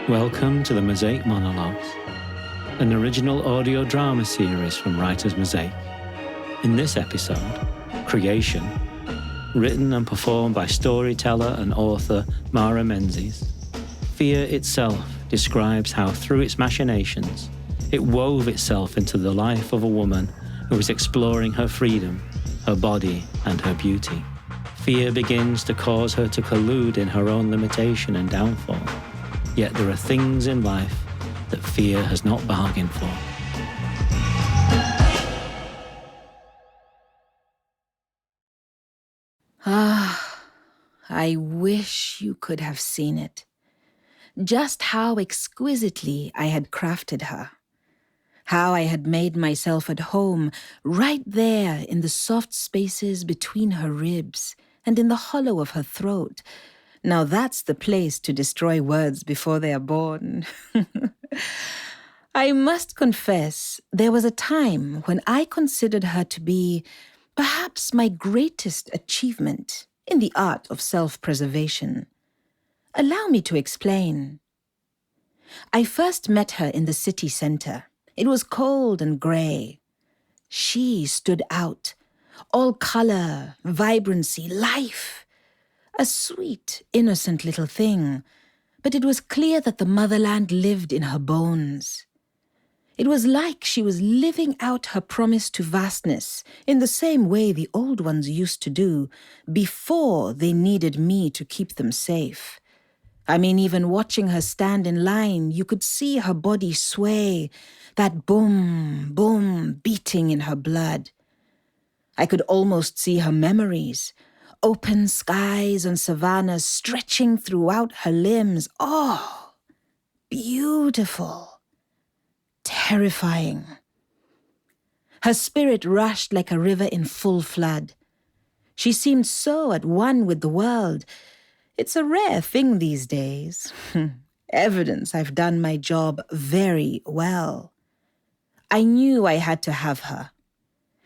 Welcome to the Mosaic Monologues, an original audio drama series from Writer's Mosaic. In this episode, Creation, written and performed by storyteller and author Mara Menzies, fear itself describes how through its machinations, it wove itself into the life of a woman who is exploring her freedom, her body and her beauty. Fear begins to cause her to collude in her own limitation and downfall. Yet there are things in life that fear has not bargained for. I wish you could have seen it. Just how exquisitely I had crafted her. How I had made myself at home right there in the soft spaces between her ribs and in the hollow of her throat. Now that's the place to destroy words before they are born. I must confess, there was a time when I considered her to be perhaps my greatest achievement in the art of self-preservation. Allow me to explain. I first met her in the city center. It was cold and grey. She stood out, all color, vibrancy, life. A sweet, innocent little thing, but it was clear that the motherland lived in her bones. It was like she was living out her promise to vastness in the same way the old ones used to do before they needed me to keep them safe. I mean, even watching her stand in line, you could see her body sway, that boom, boom beating in her blood. I could almost see her memories, open skies and savannas stretching throughout her limbs. Oh, beautiful, terrifying. Her spirit rushed like a river in full flood. She seemed so at one with the world. It's a rare thing these days. Evidence I've done my job very well. I knew I had to have her.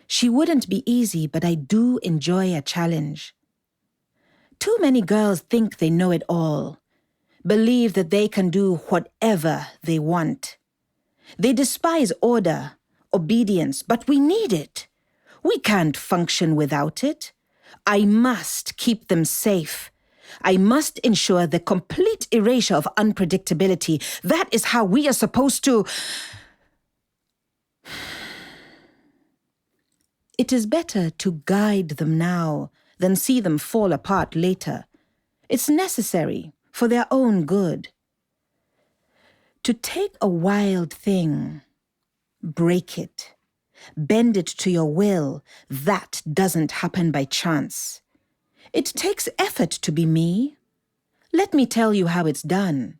She wouldn't be easy, but I do enjoy a challenge. Too many girls think they know it all, believe that they can do whatever they want. They despise order, obedience, but we need it. We can't function without it. I must keep them safe. I must ensure the complete erasure of unpredictability. That is how we are supposed to... It is better to guide them now than see them fall apart later. It's necessary for their own good. To take a wild thing, break it, bend it to your will, that doesn't happen by chance. It takes effort to be me. Let me tell you how it's done.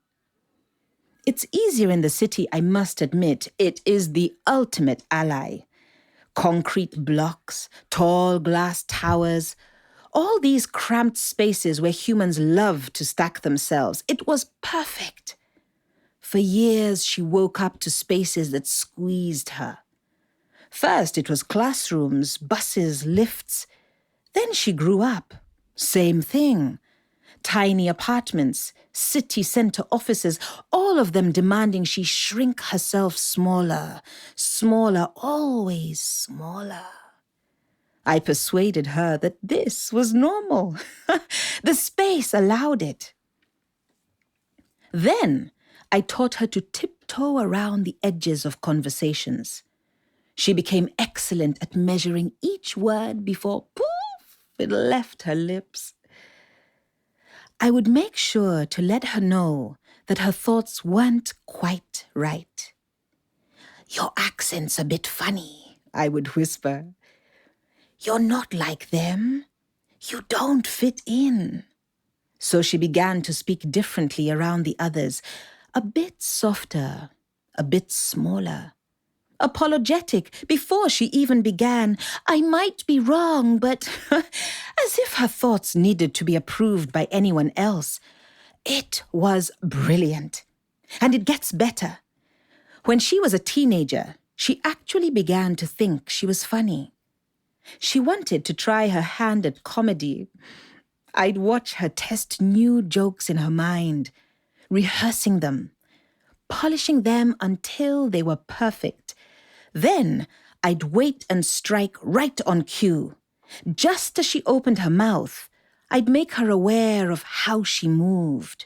It's easier in the city, I must admit. It is the ultimate ally. Concrete blocks, tall glass towers, all these cramped spaces where humans love to stack themselves. It was perfect. For years, she woke up to spaces that squeezed her. First, it was classrooms, buses, lifts. Then she grew up. Same thing. Tiny apartments, city center offices, all of them demanding she shrink herself smaller, smaller, always smaller. I persuaded her that this was normal. The space allowed it. Then I taught her to tiptoe around the edges of conversations. She became excellent at measuring each word before, poof, it left her lips. I would make sure to let her know that her thoughts weren't quite right. "Your accent's a bit funny," I would whisper. "You're not like them. You don't fit in." So she began to speak differently around the others, a bit softer, a bit smaller. Apologetic before she even began. I might be wrong, but as if her thoughts needed to be approved by anyone else. It was brilliant. And it gets better. When she was a teenager, she actually began to think she was funny. She wanted to try her hand at comedy. I'd watch her test new jokes in her mind, rehearsing them, polishing them until they were perfect. Then I'd wait and strike right on cue. Just as she opened her mouth, I'd make her aware of how she moved,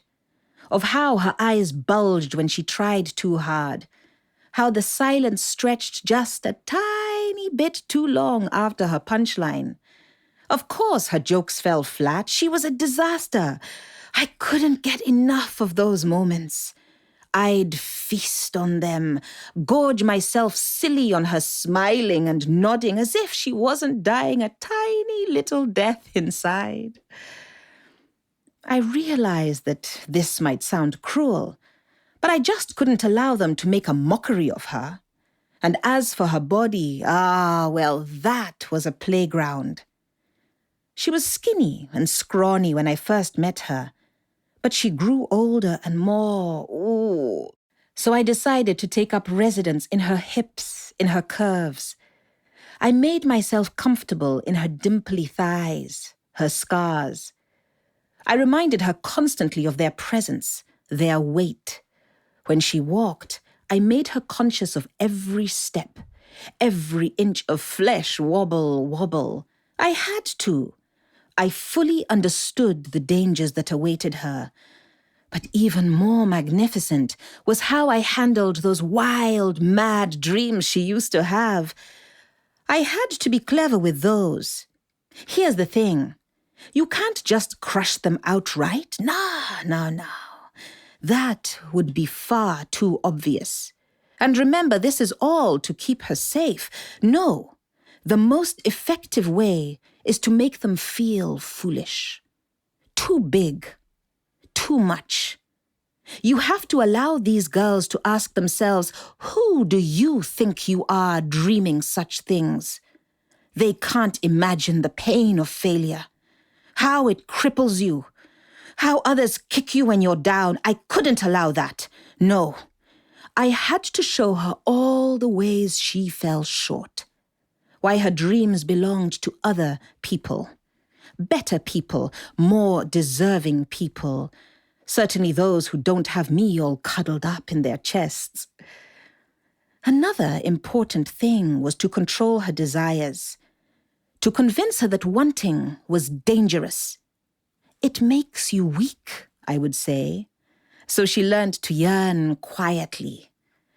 of how her eyes bulged when she tried too hard, how the silence stretched just a tiny bit too long after her punchline. Of course, her jokes fell flat. She was a disaster. I couldn't get enough of those moments. I'd feast on them, gorge myself silly on her smiling and nodding as if she wasn't dying a tiny little death inside. I realized that this might sound cruel, but I just couldn't allow them to make a mockery of her. And as for her body, well, that was a playground. She was skinny and scrawny when I first met her, but she grew older and more, So I decided to take up residence in her hips, in her curves. I made myself comfortable in her dimply thighs, her scars. I reminded her constantly of their presence, their weight. When she walked, I made her conscious of every step, every inch of flesh wobble. I had to. I fully understood the dangers that awaited her. But even more magnificent was how I handled those wild, mad dreams she used to have. I had to be clever with those. Here's the thing. You can't just crush them outright. No. That would be far too obvious. And remember, this is all to keep her safe. No, the most effective way is to make them feel foolish. Too big. Too much. You have to allow these girls to ask themselves, who do you think you are dreaming such things? They can't imagine the pain of failure, how it cripples you, how others kick you when you're down. I couldn't allow that. No. I had to show her all the ways she fell short, why her dreams belonged to other people, better people, more deserving people, certainly those who don't have me all cuddled up in their chests. Another important thing was to control her desires, to convince her that wanting was dangerous. It makes you weak, I would say. So she learned to yearn quietly,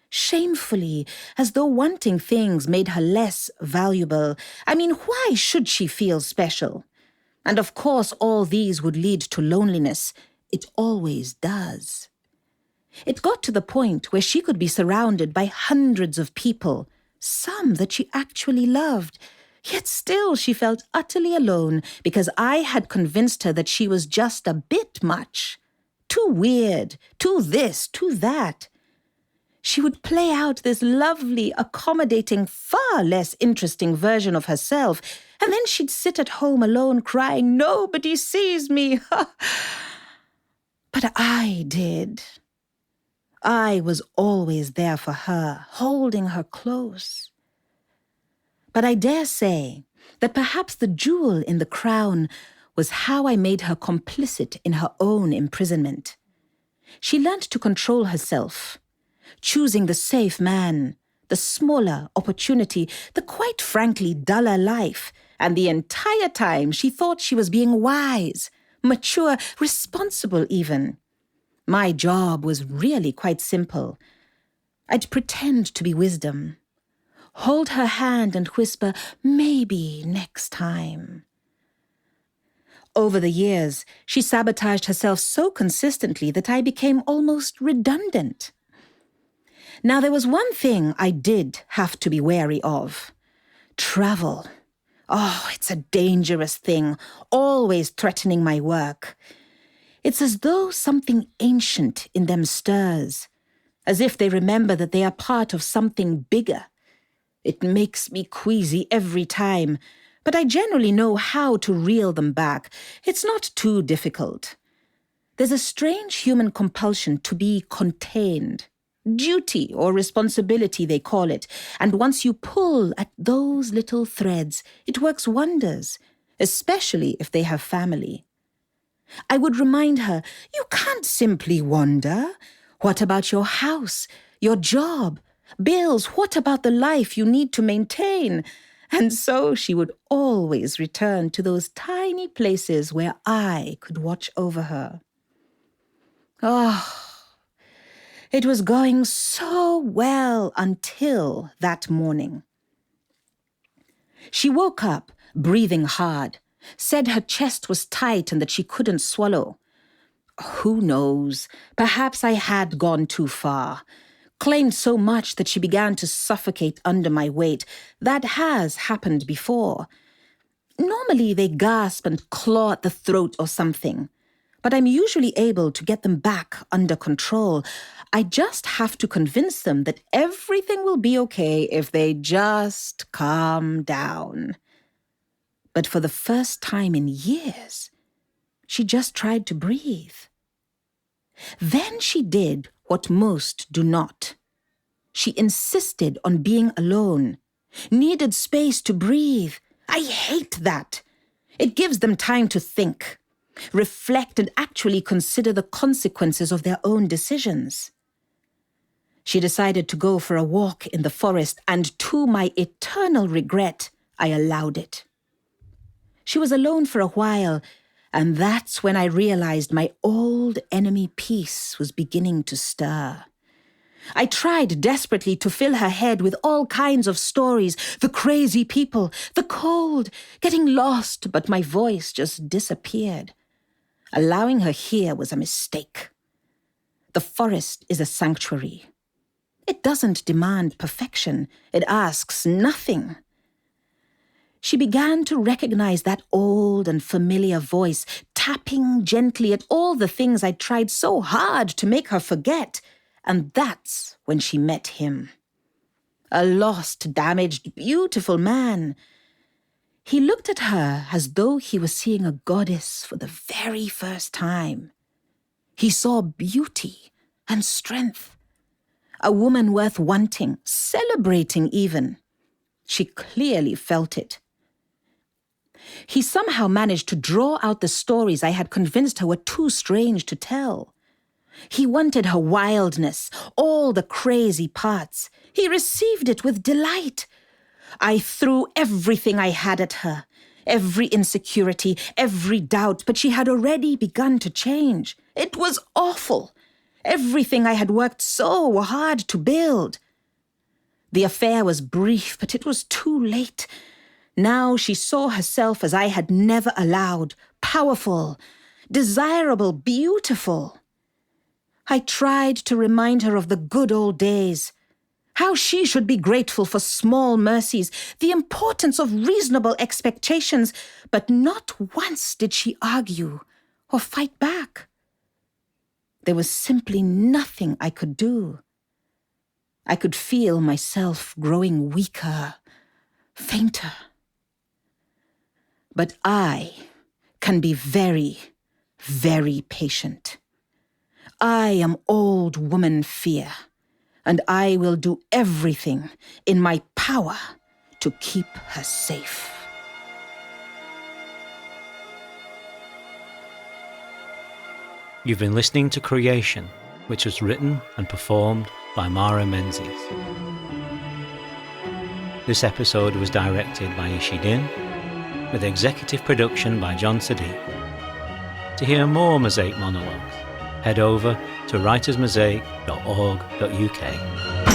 shamefully, as though wanting things made her less valuable. I mean, why should she feel special? And of course, all these would lead to loneliness. It always does. It got to the point where she could be surrounded by hundreds of people, some that she actually loved. Yet still she felt utterly alone because I had convinced her that she was just a bit much. Too weird, too this, too that. She would play out this lovely, accommodating, far less interesting version of herself, and then she'd sit at home alone crying, "Nobody sees me." But I did. I was always there for her, holding her close. But I dare say that perhaps the jewel in the crown was how I made her complicit in her own imprisonment. She learned to control herself, choosing the safe man, the smaller opportunity, the quite frankly duller life, and the entire time she thought she was being wise, mature, responsible even. My job was really quite simple. I'd pretend to be wisdom, hold her hand and whisper, "Maybe next time." Over the years, she sabotaged herself so consistently that I became almost redundant. Now, there was one thing I did have to be wary of. Travel. It's a dangerous thing, always threatening my work. It's as though something ancient in them stirs, as if they remember that they are part of something bigger. It makes me queasy every time, but I generally know how to reel them back. It's not too difficult. There's a strange human compulsion to be contained, Duty or responsibility, they call it. And once you pull at those little threads, it works wonders, especially if they have family. I would remind her, you can't simply wander. What about your house, your job, bills? What about the life you need to maintain? And so she would always return to those tiny places where I could watch over her. Oh, it was going so well until that morning. She woke up, breathing hard, said her chest was tight and that she couldn't swallow. Who knows? Perhaps I had gone too far. Claimed so much that she began to suffocate under my weight. That has happened before. Normally they gasp and claw at the throat or something, but I'm usually able to get them back under control. I just have to convince them that everything will be okay if they just calm down. But for the first time in years, she just tried to breathe. Then she did what most do not. She insisted on being alone, needed space to breathe. I hate that. It gives them time to think, reflect, and actually consider the consequences of their own decisions. She decided to go for a walk in the forest, and to my eternal regret, I allowed it. She was alone for a while, and that's when I realized my old enemy peace was beginning to stir. I tried desperately to fill her head with all kinds of stories, the crazy people, the cold, getting lost, but my voice just disappeared. Allowing her here was a mistake. The forest is a sanctuary. It doesn't demand perfection. It asks nothing. She began to recognize that old and familiar voice, tapping gently at all the things I tried so hard to make her forget. And that's when she met him. A lost, damaged, beautiful man. He looked at her as though he was seeing a goddess for the very first time. He saw beauty and strength. A woman worth wanting, celebrating even. She clearly felt it. He somehow managed to draw out the stories I had convinced her were too strange to tell. He wanted her wildness, all the crazy parts. He received it with delight. I threw everything I had at her, every insecurity, every doubt, but she had already begun to change. It was awful. Everything I had worked so hard to build. The affair was brief, but it was too late. Now she saw herself as I had never allowed, powerful, desirable, beautiful. I tried to remind her of the good old days, how she should be grateful for small mercies, the importance of reasonable expectations, but not once did she argue or fight back. There was simply nothing I could do. I could feel myself growing weaker, fainter. But I can be very, very patient. I am old woman fear, and I will do everything in my power to keep her safe. You've been listening to Creation, which was written and performed by Mara Menzies. This episode was directed by Ishidin, with executive production by John Sadiq. To hear more Mosaic monologues, head over to writersmosaic.org.uk.